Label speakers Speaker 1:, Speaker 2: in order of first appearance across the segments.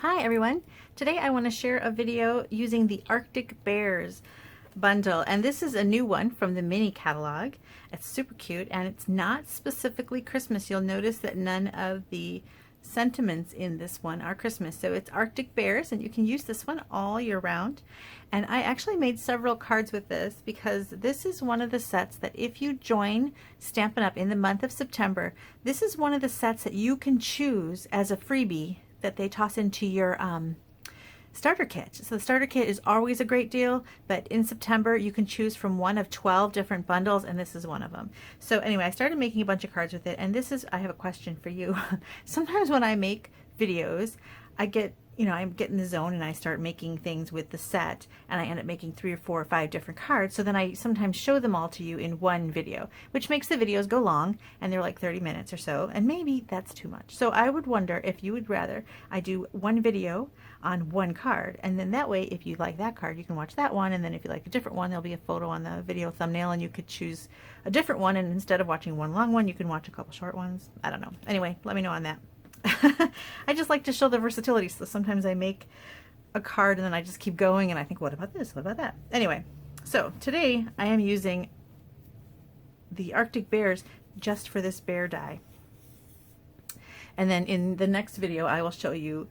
Speaker 1: Hi everyone. Today I want to share a video using the Arctic Bears bundle, and this is a new one from the mini catalog. It's super cute and it's not specifically Christmas. You'll notice that none of the sentiments in this one are Christmas. So it's Arctic Bears and you can use this one all year round. And I actually made several cards with this because this is one of the sets that if you join Stampin' Up! In the month of September, this is one of the sets that you can choose as a freebie that they toss into your starter kit. So the starter kit is always a great deal, but in September you can choose from one of 12 different bundles, and this is one of them. So anyway, I started making a bunch of cards with it, and this is, I have a question for you. Sometimes when I make videos, I get in the zone and I start making things with the set, and I end up making 3 or 4 or 5 different cards. So then I sometimes show them all to you in one video, which makes the videos go long, and they're like 30 minutes or so, and maybe that's too much. So I would wonder if you would rather I do one video on one card, and then that way if you like that card you can watch that one, and then if you like a different one there'll be a photo on the video thumbnail and you could choose a different one, and instead of watching one long one you can watch a couple short ones. I don't know. Anyway, let me know on that. I just like to show the versatility, so sometimes I make a card and then I just keep going and I think, what about this? What about that? Anyway, so today I am using the Arctic Bears just for this bear die. And then in the next video I will show you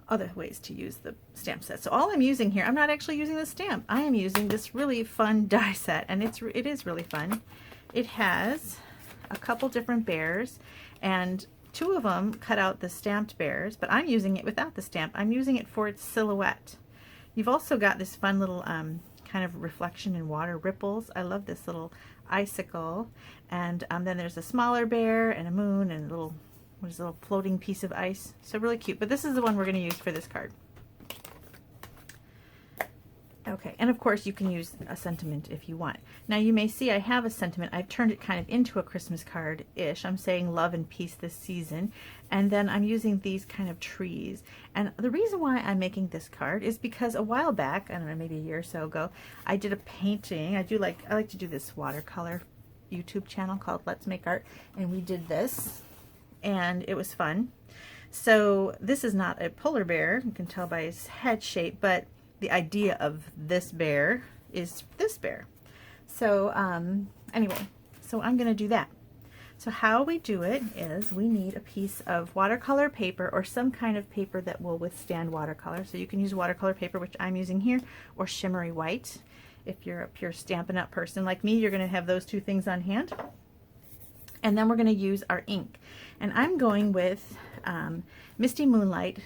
Speaker 1: other ways to use the stamp set. So all I'm using here, I'm not actually using the stamp. I am using this really fun die set, and it is really fun. It has a couple different bears, and 2 of them cut out the stamped bears, but I'm using it without the stamp. I'm using it for its silhouette. You've also got this fun little kind of reflection in water ripples. I love this little icicle. And then there's a smaller bear and a moon and a little, what is a little floating piece of ice. So really cute. But this is the one we're going to use for this card. Okay, and of course you can use a sentiment if you want. Now you may see I have a sentiment. I've turned it kind of into a Christmas card-ish. I'm saying love and peace this season, and then I'm using these kind of trees. And the reason why I'm making this card is because a while back, I don't know, maybe a year or so ago, I did a painting. I like to do this watercolor YouTube channel called Let's Make Art, and we did this, and it was fun. So this is not a polar bear, you can tell by his head shape, but the idea of this bear is this bear. So anyway, so I'm going to do that. So how we do it is we need a piece of watercolor paper or some kind of paper that will withstand watercolor. So you can use watercolor paper, which I'm using here, or shimmery white. If you're a pure Stampin' Up! Person like me, you're going to have those 2 things on hand. And then we're going to use our ink. And I'm going with Misty Moonlight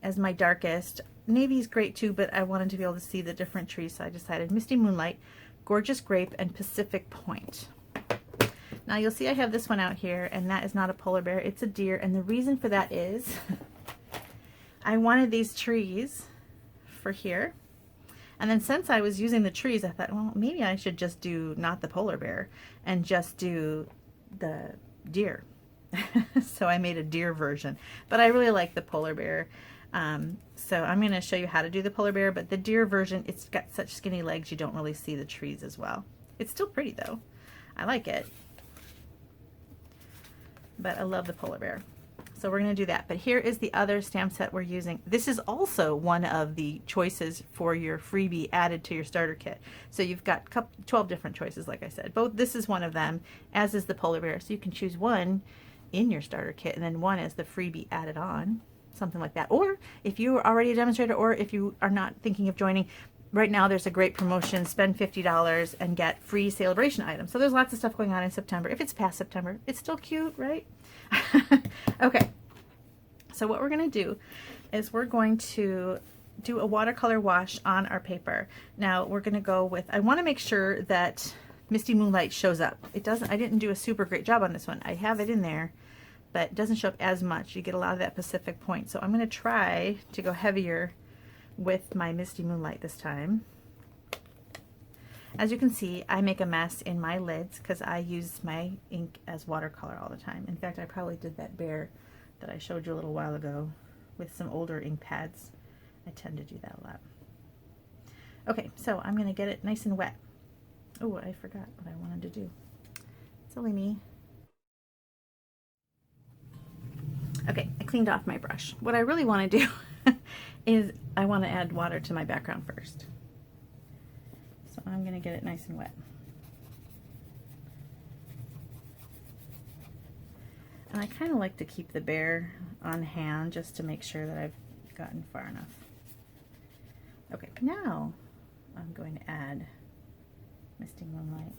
Speaker 1: as my darkest. Navy is great too, but I wanted to be able to see the different trees, so I decided Misty Moonlight, Gorgeous Grape, and Pacific Point. Now you'll see I have this one out here, and that is not a polar bear, it's a deer, and the reason for that is I wanted these trees for here, and then since I was using the trees I thought, well, maybe I should just do not the polar bear and just do the deer. So I made a deer version, but I really like the polar bear. So I'm going to show you how to do the polar bear, but the deer version, it's got such skinny legs you don't really see the trees as well. It's still pretty though. I like it. But I love the polar bear. So we're going to do that. But here is the other stamp set we're using. This is also one of the choices for your freebie added to your starter kit. So you've got 12 different choices, like I said. This is one of them, as is the polar bear. So you can choose one in your starter kit and then one as the freebie added on. Something like that. Or if you are already a demonstrator, or if you are not thinking of joining, right now there's a great promotion, spend $50 and get free celebration items. So there's lots of stuff going on in September. If it's past September, it's still cute, right? Okay, so what we're going to do is we're going to do a watercolor wash on our paper. Now we're going to go with, I want to make sure that Misty Moonlight shows up. It doesn't, I didn't do a super great job on this one. I have it in there, but it doesn't show up as much. You get a lot of that Pacific Point. So I'm going to try to go heavier with my Misty Moonlight this time. As you can see, I make a mess in my lids because I use my ink as watercolor all the time. In fact, I probably did that bear that I showed you a little while ago with some older ink pads. I tend to do that a lot. Okay, so I'm going to get it nice and wet. Oh, I forgot what I wanted to do. Silly me. Okay, I cleaned off my brush. What I really want to do is I want to add water to my background first. So I'm going to get it nice and wet. And I kind of like to keep the bear on hand just to make sure that I've gotten far enough. Okay, now I'm going to add Misty Moonlight.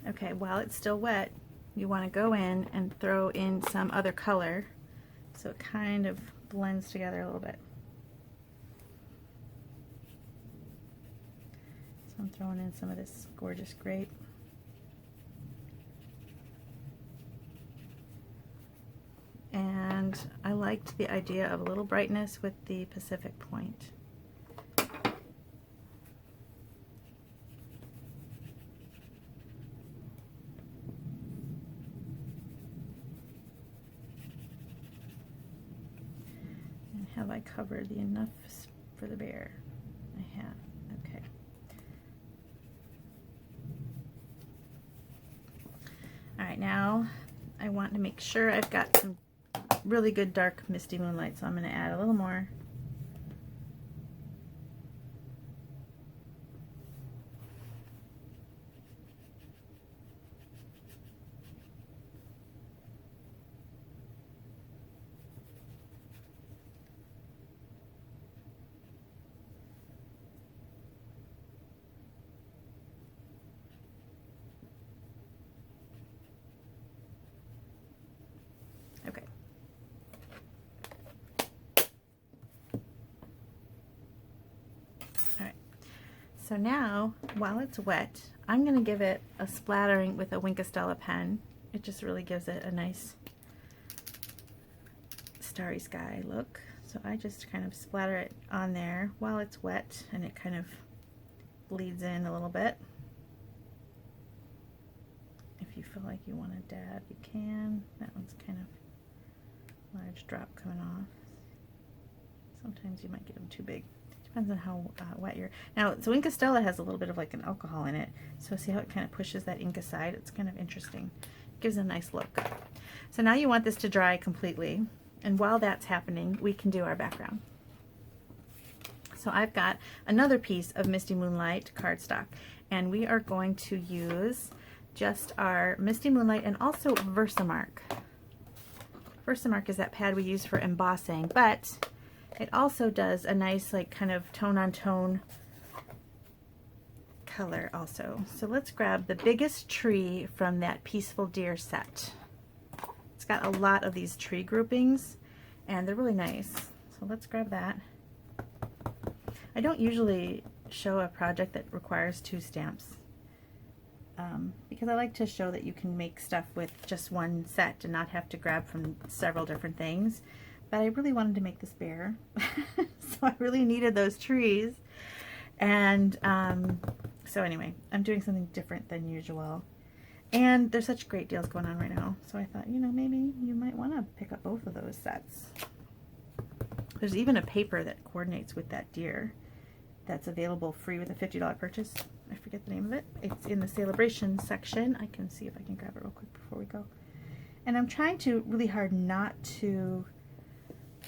Speaker 1: Okay, while it's still wet, you want to go in and throw in some other color so it kind of blends together a little bit. So I'm throwing in some of this gorgeous grape. And I liked the idea of a little brightness with the Pacific Point. Have I covered the enough for the bear? I have. Okay. All right, now I want to make sure I've got some really good dark Misty Moonlight, so I'm going to add a little more. Okay. All right. So now, while it's wet, I'm going to give it a splattering with a Winkostella pen. It just really gives it a nice starry sky look. So I just kind of splatter it on there while it's wet, and it kind of bleeds in a little bit. If you feel like you want to dab, you can. That one's kind of large drop coming off. Sometimes you might get them too big. Depends on how wet you're. Now, so Winkostella has a little bit of like an alcohol in it. So see how it kind of pushes that ink aside? It's kind of interesting. It gives a nice look. So now you want this to dry completely. And while that's happening, we can do our background. So I've got another piece of Misty Moonlight cardstock. And we are going to use just our Misty Moonlight and also Versamark. Versamark is that pad we use for embossing, but it also does a nice like kind of tone on tone color also. So let's grab the biggest tree from that Peaceful Deer set. It's got a lot of these tree groupings and they're really nice. So let's grab that. I don't usually show a project that requires 2 stamps. Because I like to show that you can make stuff with just one set and not have to grab from several different things. But I really wanted to make this bear, so I really needed those trees. And so anyway, I'm doing something different than usual. And there's such great deals going on right now. So I thought, you know, maybe you might want to pick up both of those sets. There's even a paper that coordinates with that deer that's available free with a $50 purchase. I forget the name of it. It's in the celebration section. I can see if I can grab it real quick before we go. And I'm trying to really hard not to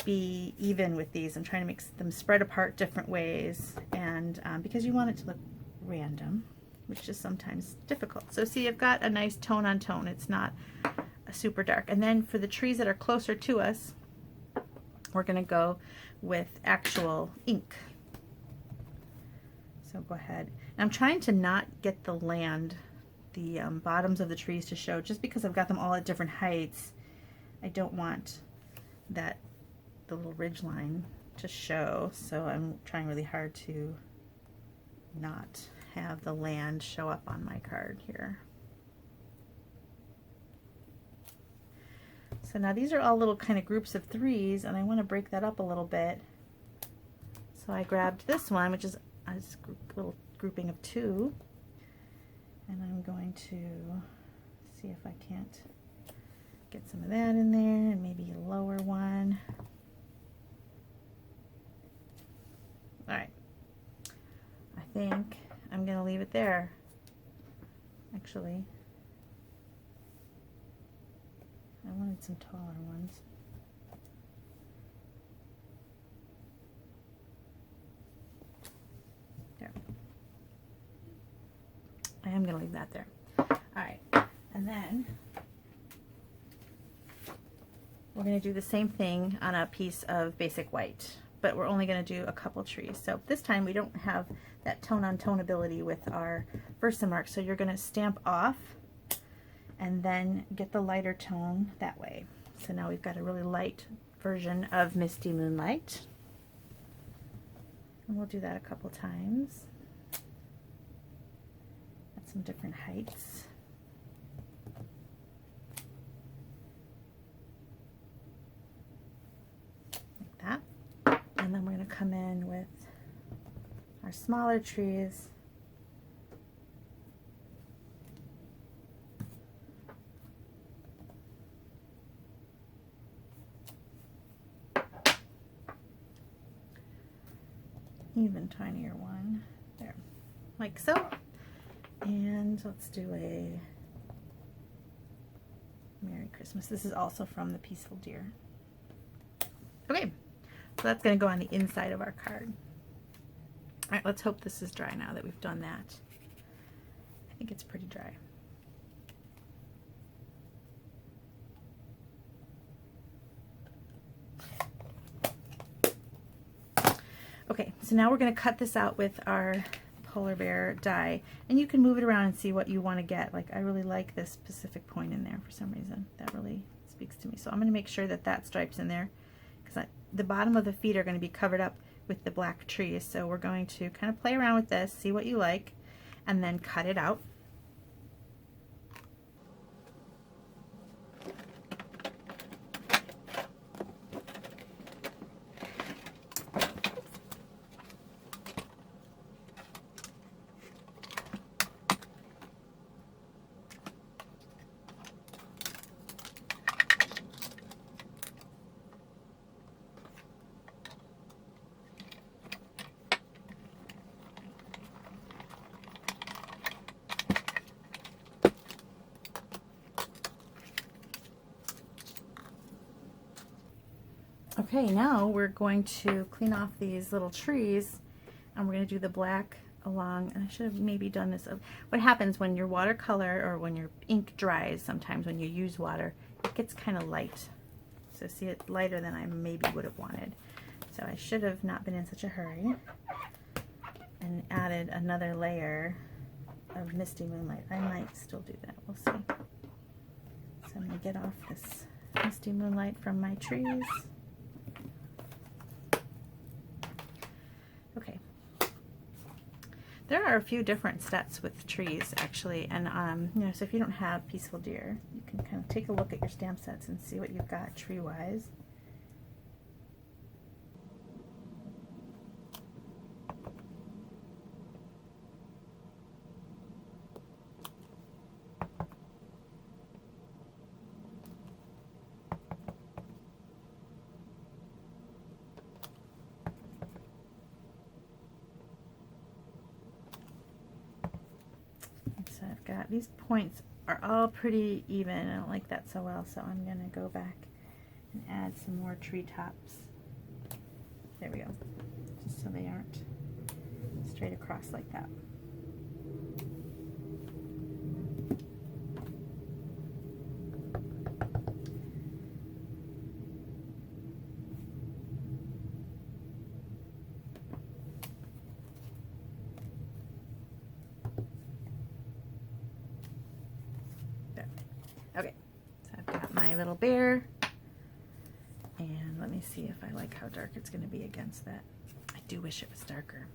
Speaker 1: be even with these. I'm trying to make them spread apart different ways, and because you want it to look random, which is sometimes difficult. So see, I've got a nice tone on tone. It's not a super dark. And then for the trees that are closer to us, we're going to go with actual ink. So go ahead. And I'm trying to not get the land, the bottoms of the trees to show, just because I've got them all at different heights. I don't want that the little ridge line to show, so I'm trying really hard to not have the land show up on my card here. So now these are all little kind of groups of 3s, and I want to break that up a little bit. So I grabbed this one, which is a little grouping of 2, and I'm going to see if I can't Get some of that in there, and maybe a lower one. All right, I think I'm gonna leave it there. Actually, I wanted some taller ones. There. I am gonna leave that there. All right, and then we're going to do the same thing on a piece of basic white, but we're only going to do a couple trees. So this time we don't have that tone-on-tone ability with our Versamark, so you're going to stamp off and then get the lighter tone that way. So now we've got a really light version of Misty Moonlight. And we'll do that a couple times at some different heights. And then we're going to come in with our smaller trees. Even tinier one, there, like so. And let's do a Merry Christmas. This is also from the Peaceful Deer. Okay. So that's going to go on the inside of our card. All right, let's hope this is dry now that we've done that. I think it's pretty dry. Okay, so now we're going to cut this out with our polar bear die, and you can move it around and see what you want to get. Like, I really like this specific point in there for some reason. That really speaks to me. So I'm going to make sure that that stripe's in there, because the bottom of the feet are going to be covered up with the black trees. So we're going to kind of play around with this, see what you like, and then cut it out. Okay, now we're going to clean off these little trees, and we're going to do the black along, and I should have maybe done this. What happens when your watercolor or when your ink dries, sometimes when you use water, it gets kind of light. So see, it's lighter than I maybe would have wanted. So I should have not been in such a hurry and added another layer of Misty Moonlight. I might still do that, we'll see. So I'm going to get off this Misty Moonlight from my trees. Okay. There are a few different sets with trees, actually, and you know, so if you don't have Peaceful Deer, you can kind of take a look at your stamp sets and see what you've got tree-wise. So I've got these points are all pretty even. I don't like that so well, so I'm going to go back and add some more treetops. There we go. Just so they aren't straight across like that. Okay, so I've got my little bear, and let me see if I like how dark it's going to be against that. I do wish it was darker.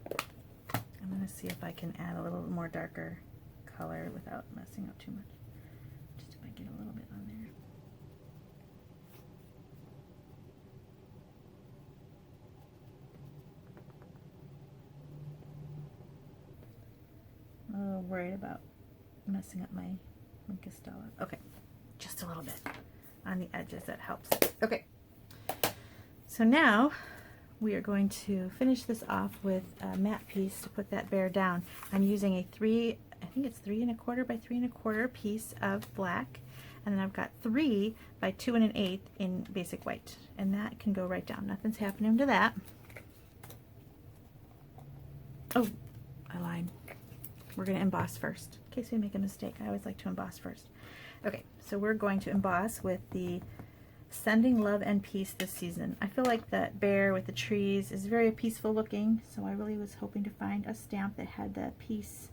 Speaker 1: I'm going to see if I can add a little more darker color without messing up too much. Just if I get a little bit on there. I'm a little worried about messing up my Castella. Okay, just a little bit on the edges, that helps. Okay, so now we are going to finish this off with a matte piece to put that bear down. I'm using a I think it's 3 1/4 by 3 1/4 piece of black, and then I've got 3 by 2 1/8 in basic white, and that can go right down. Nothing's happening to that. Oh, I lied. We're going to emboss first, in case we make a mistake. I always like to emboss first. Okay, so we're going to emboss with the Sending Love and Peace this season. I feel like that bear with the trees is very peaceful looking, so I really was hoping to find a stamp that had that peace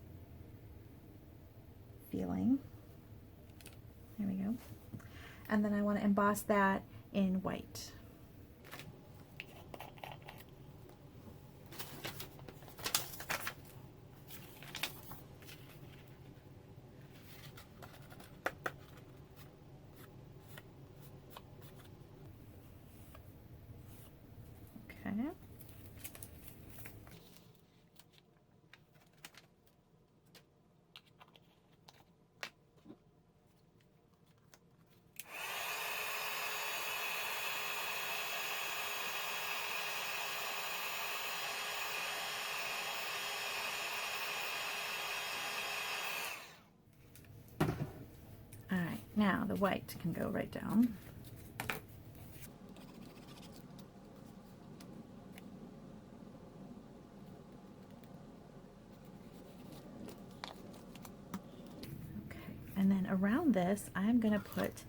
Speaker 1: feeling. There we go. And then I want to emboss that in white. Okay. All right, now the white can go right down. And then around this, I'm going to put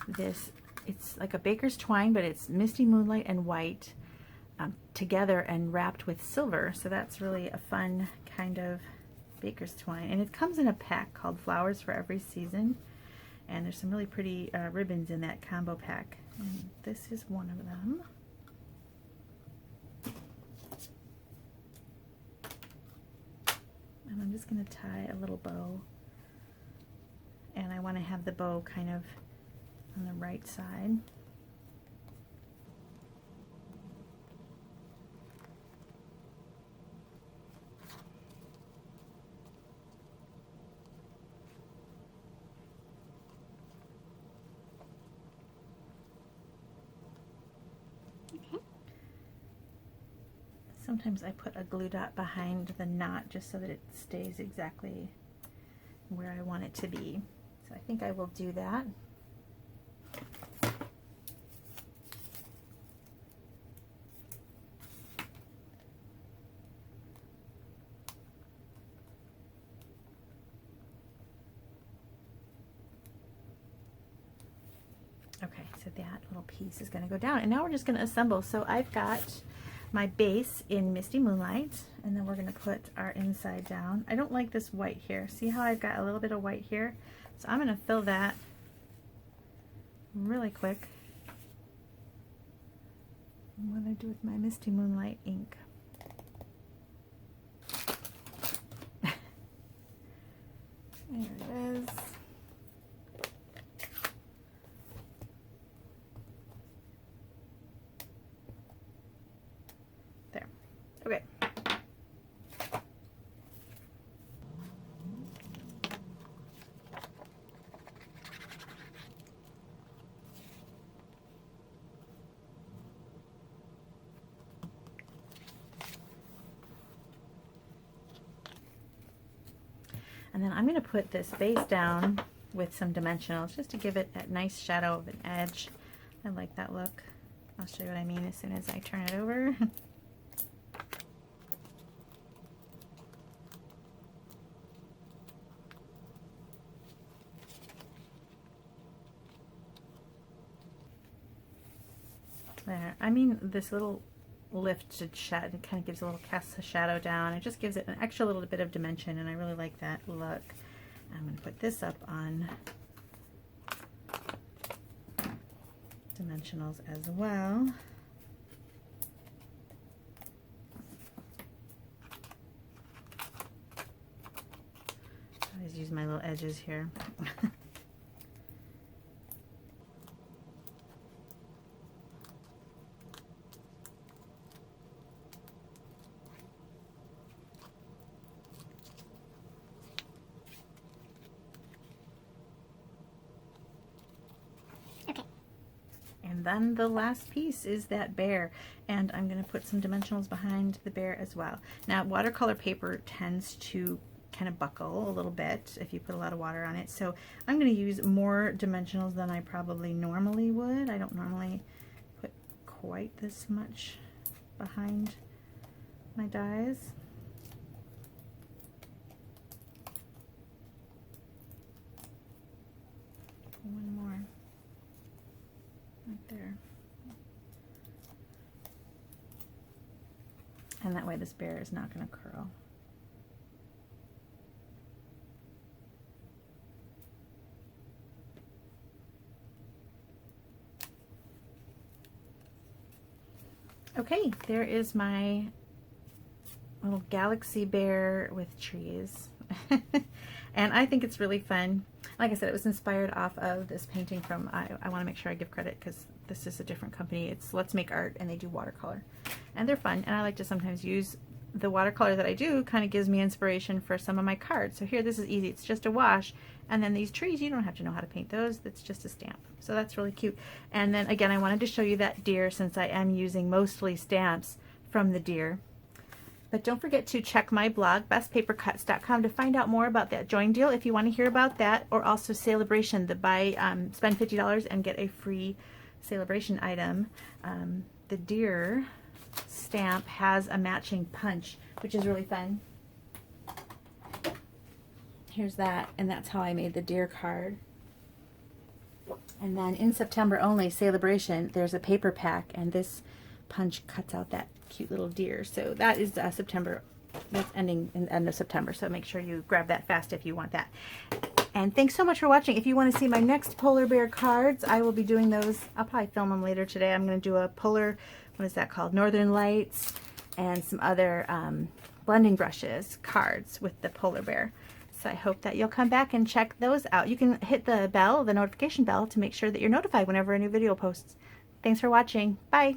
Speaker 1: this, it's like a baker's twine, but it's Misty Moonlight and white together and wrapped with silver. So that's really a fun kind of baker's twine. And it comes in a pack called Flowers for Every Season. And there's some really pretty ribbons in that combo pack. And this is one of them. And I'm just going to tie a little bow. And I want to have the bow kind of on the right side. Okay. Sometimes I put a glue dot behind the knot just so that it stays exactly where I want it to be. So I think I will do that. Okay, so that little piece is going to go down, and now we're just going to assemble. So I've got my base in Misty Moonlight, and then we're going to put our inside down. I don't like this white here. See how I've got a little bit of white here? So I'm going to fill that really quick. What do I do with my Misty Moonlight ink? There it is. There. Okay. And then I'm going to put this base down with some dimensionals just to give it that nice shadow of an edge. I like that look. I'll show you what I mean as soon as I turn it over. There. I mean, this little lifted shadow, it kind of gives a little cast of shadow down. It just gives it an extra little bit of dimension, and I really like that look. I'm going to put this up on dimensionals as well. I always use my little edges here. then the last piece is that bear, and I'm going to put some dimensionals behind the bear as well. Now, watercolor paper tends to kind of buckle a little bit if you put a lot of water on it, so I'm going to use more dimensionals than I probably normally would. I don't normally put quite this much behind my dies. One more right there, and that way this bear is not going to curl. Okay, there is my little galaxy bear with trees. And I think it's really fun. Like I said, it was inspired off of this painting from, I want to make sure I give credit because this is a different company. It's Let's Make Art, and they do watercolor. And they're fun, and I like to sometimes use the watercolor that I do, kind of gives me inspiration for some of my cards. So here, this is easy. It's just a wash. And then these trees, you don't have to know how to paint those. That's just a stamp. So that's really cute. And then again, I wanted to show you that deer since I am using mostly stamps from the deer. But don't forget to check my blog, bestpapercuts.com, to find out more about that join deal if you want to hear about that, or also Celebration, the spend $50 and get a free Celebration item. The deer stamp has a matching punch, which is really fun. Here's that, and that's how I made the deer card. And then in September only, Celebration, there's a paper pack, and this punch cuts out that cute little deer. So that is September. That's ending in the end of September, so make sure you grab that fast if you want that. And thanks so much for watching. If you want to see my next polar bear cards, I will be doing those. I'll probably film them later today. I'm going to do a polar, what is that called, Northern Lights, and some other blending brushes cards with the polar bear. So I hope that you'll come back and check those out. You can hit the bell, the notification bell, to make sure that you're notified whenever a new video posts. Thanks for watching. Bye.